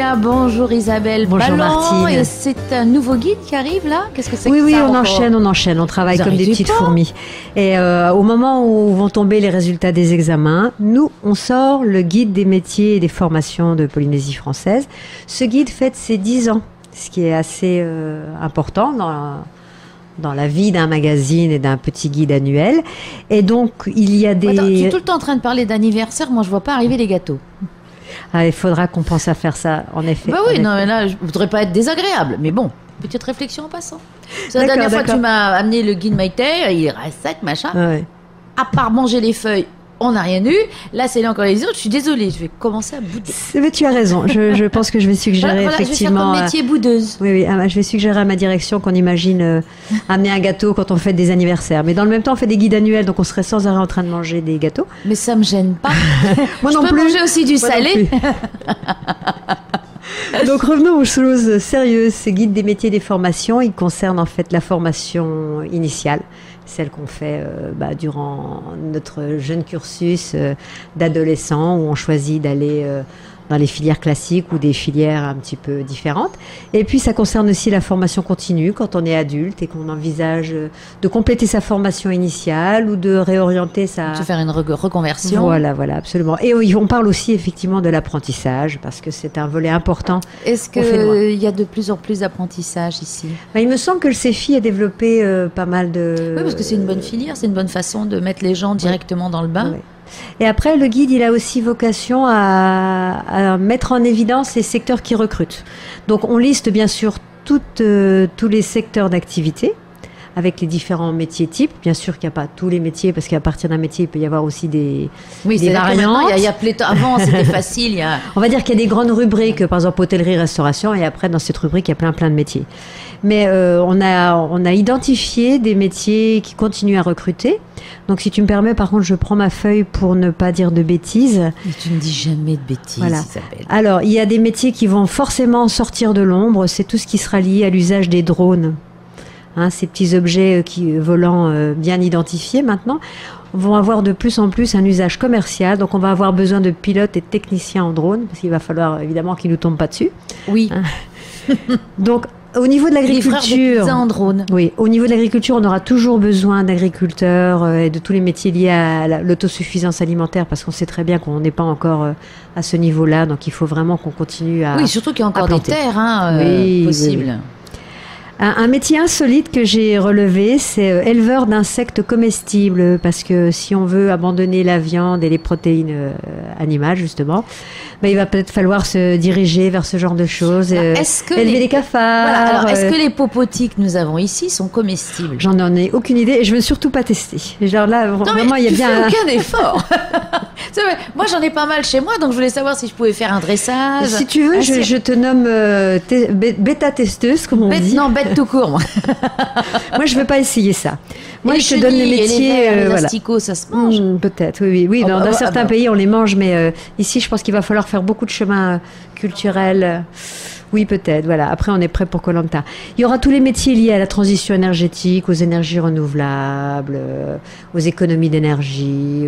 Voilà, bonjour Isabelle. Bonjour Martine. Et c'est un nouveau guide qui arrive là? Qu'est-ce que c'est Oui, que ça on encore enchaîne, on travaille comme des petites fourmis. Et au moment où vont tomber les résultats des examens, nous, on sort le guide des métiers et des formations de Polynésie française. Ce guide fête ses 10 ans, ce qui est assez important dans la vie d'un magazine et d'un petit guide annuel. Et donc, il y a des... Attends, tu es tout le temps en train de parler d'anniversaire, moi je vois pas arriver les gâteaux. Ah, il faudra qu'on pense à faire ça, en effet. Bah oui, non, mais là, je voudrais pas être désagréable, mais bon, petite réflexion en passant. La dernière fois que tu m'as amené le guide Maïté, il reste sec, machin. Ouais. À part manger les feuilles, on n'a rien eu. Là, c'est là encore les autres. Je suis désolée, je vais commencer à bouder. Mais tu as raison. Je pense que je vais suggérer effectivement. Je vais faire comme métier boudeuse. Oui. Je vais suggérer à ma direction qu'on imagine amener un gâteau quand on fait des anniversaires. Mais dans le même temps, on fait des guides annuels, donc on serait sans arrêt en train de manger des gâteaux. Mais ça me gêne pas. Moi je non peux plus. manger aussi du salé. Donc revenons aux choses sérieuses. Ces guides des métiers et des formations, ils concernent en fait la formation initiale, celle qu'on fait durant notre jeune cursus d'adolescent, où on choisit d'aller dans les filières classiques ou des filières un petit peu différentes. Et puis ça concerne aussi la formation continue quand on est adulte et qu'on envisage de compléter sa formation initiale ou de réorienter sa... De faire une reconversion. Voilà, absolument. Et on parle aussi effectivement de l'apprentissage parce que c'est un volet important. Est-ce qu'il y a de plus en plus d'apprentissage ici? Il me semble que le CEFI a développé pas mal de... Oui, parce que c'est une bonne filière, c'est une bonne façon de mettre les gens directement dans le bain. Oui. Et après, le guide, il a aussi vocation à mettre en évidence les secteurs qui recrutent. Donc, on liste bien sûr tous les secteurs d'activité, avec les différents métiers types. Bien sûr qu'il n'y a pas tous les métiers, parce qu'à partir d'un métier, il peut y avoir aussi des variantes. Avant, c'était facile. On va dire qu'il y a des grandes rubriques, par exemple hôtellerie, restauration, et après, dans cette rubrique, il y a plein de métiers. Mais on a identifié des métiers qui continuent à recruter. Donc, si tu me permets, par contre, je prends ma feuille pour ne pas dire de bêtises. Mais tu ne dis jamais de bêtises, voilà. Isabelle. Alors, il y a des métiers qui vont forcément sortir de l'ombre. C'est tout ce qui sera lié à l'usage des drones. Ces petits objets volants bien identifiés maintenant vont avoir de plus en plus un usage commercial. Donc, on va avoir besoin de pilotes et de techniciens en drone, parce qu'il va falloir évidemment qu'ils ne nous tombent pas dessus. Oui. Donc, au niveau de l'agriculture, en drone. Oui, au niveau de l'agriculture, on aura toujours besoin d'agriculteurs et de tous les métiers liés à l'autosuffisance alimentaire, parce qu'on sait très bien qu'on n'est pas encore à ce niveau-là. Donc, il faut vraiment qu'on continue à... Oui, surtout qu'il y a encore des terres possibles. Oui. Un métier insolite que j'ai relevé, c'est éleveur d'insectes comestibles, parce que si on veut abandonner la viande et les protéines animales, justement, il va peut-être falloir se diriger vers ce genre de choses, élever des cafards. Voilà. Alors, est-ce que les popotis que nous avons ici sont comestibles? J'en ai aucune idée et je veux surtout pas tester. Genre là, vraiment, il y a bien aucun effort. Moi, j'en ai pas mal chez moi, donc je voulais savoir si je pouvais faire un dressage. Si tu veux, je te nomme bêta-testeuse, comme on dit. Non, bête tout court, moi. Moi, je veux pas essayer ça. Moi, et je te donne les métiers. Les asticots, ça se mange. Peut-être, oui. Dans certains pays, on les mange, mais ici, je pense qu'il va falloir faire beaucoup de chemin culturel. Oui, peut-être. Voilà. Après, on est prêt pour Koh Lanta. Il y aura tous les métiers liés à la transition énergétique, aux énergies renouvelables, aux économies d'énergie.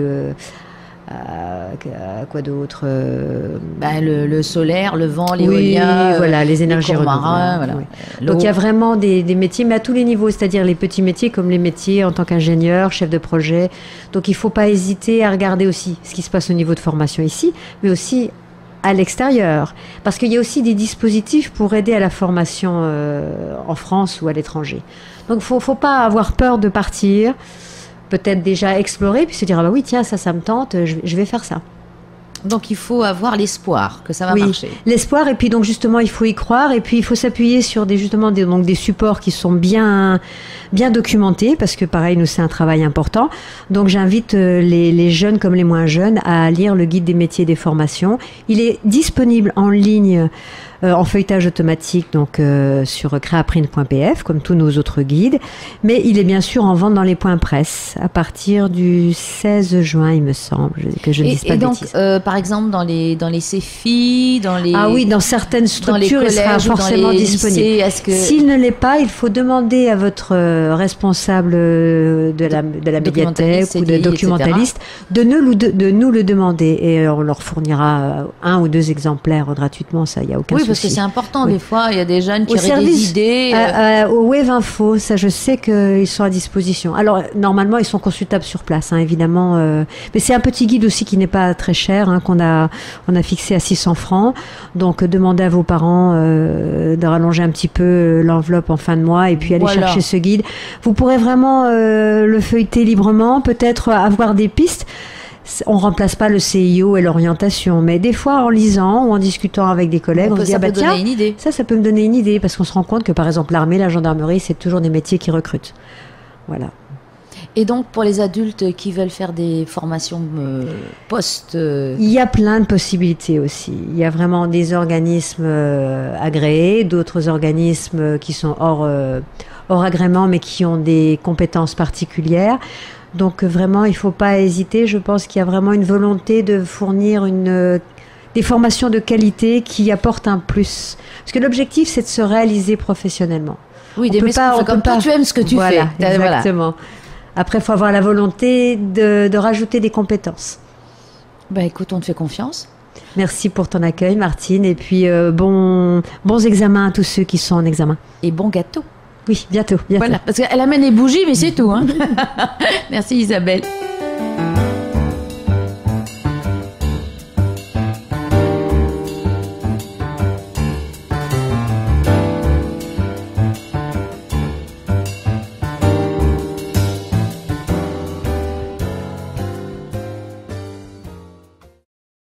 Quoi d'autre le solaire, le vent, l'éolien, voilà, les énergies renouvelables. Voilà. Oui. Donc il y a vraiment des métiers, mais à tous les niveaux, c'est-à-dire les petits métiers comme les métiers en tant qu'ingénieur, chef de projet. Donc il ne faut pas hésiter à regarder aussi ce qui se passe au niveau de formation ici, mais aussi à l'extérieur, parce qu'il y a aussi des dispositifs pour aider à la formation en France ou à l'étranger. Donc il ne faut pas avoir peur de partir. Peut-être déjà explorer, puis se dire, oui, tiens, ça me tente, je vais faire ça. Donc, il faut avoir l'espoir que ça va marcher. L'espoir, et puis donc justement, il faut y croire, et puis il faut s'appuyer sur des supports qui sont bien documentés, parce que pareil, nous, c'est un travail important. Donc, j'invite les jeunes comme les moins jeunes à lire le guide des métiers et des formations. Il est disponible en ligne en feuilletage automatique donc sur créaprint.pf comme tous nos autres guides, mais il est bien sûr en vente dans les points presse à partir du 16 juin, il me semble, que je ne dise pas de bêtises. Donc, par exemple, dans les CFI, dans les... Ah oui, dans certaines structures, il sera forcément disponible. S'il ne l'est pas, il faut demander à votre responsable de la médiathèque ou de documentaliste de nous le demander. Et on leur fournira 1 ou 2 exemplaires gratuitement, ça, il n'y a aucun souci. Oui, parce que c'est important, des fois, il y a des jeunes qui auraient des idées. Au Web Info, ça, je sais qu'ils sont à disposition. Alors, normalement, ils sont consultables sur place, hein, évidemment. Mais c'est un petit guide aussi qui n'est pas très cher, hein, qu'on a fixé à 600 francs. Donc, demandez à vos parents de rallonger un petit peu l'enveloppe en fin de mois et puis aller chercher ce guide. Vous pourrez vraiment le feuilleter librement, peut-être avoir des pistes. On remplace pas le CIO et l'orientation, mais des fois en lisant ou en discutant avec des collègues, on se dit tiens, ça peut me donner une idée, parce qu'on se rend compte que par exemple l'armée, la gendarmerie, c'est toujours des métiers qui recrutent. Voilà. Et donc pour les adultes qui veulent faire des formations post... Il y a plein de possibilités aussi. Il y a vraiment des organismes agréés, d'autres organismes qui sont hors agrément, mais qui ont des compétences particulières. Donc vraiment, il ne faut pas hésiter. Je pense qu'il y a vraiment une volonté de fournir des formations de qualité qui apportent un plus. Parce que l'objectif, c'est de se réaliser professionnellement. Oui, d'aimer comme toi, tu aimes ce que tu fais. Exactement. Voilà. Après, il faut avoir la volonté de rajouter des compétences. Bah, écoute, on te fait confiance. Merci pour ton accueil, Martine. Et puis, bons examens à tous ceux qui sont en examen. Et bon gâteau. Oui, bientôt. Voilà, parce qu'elle amène les bougies, mais c'est tout. Hein. Merci Isabelle.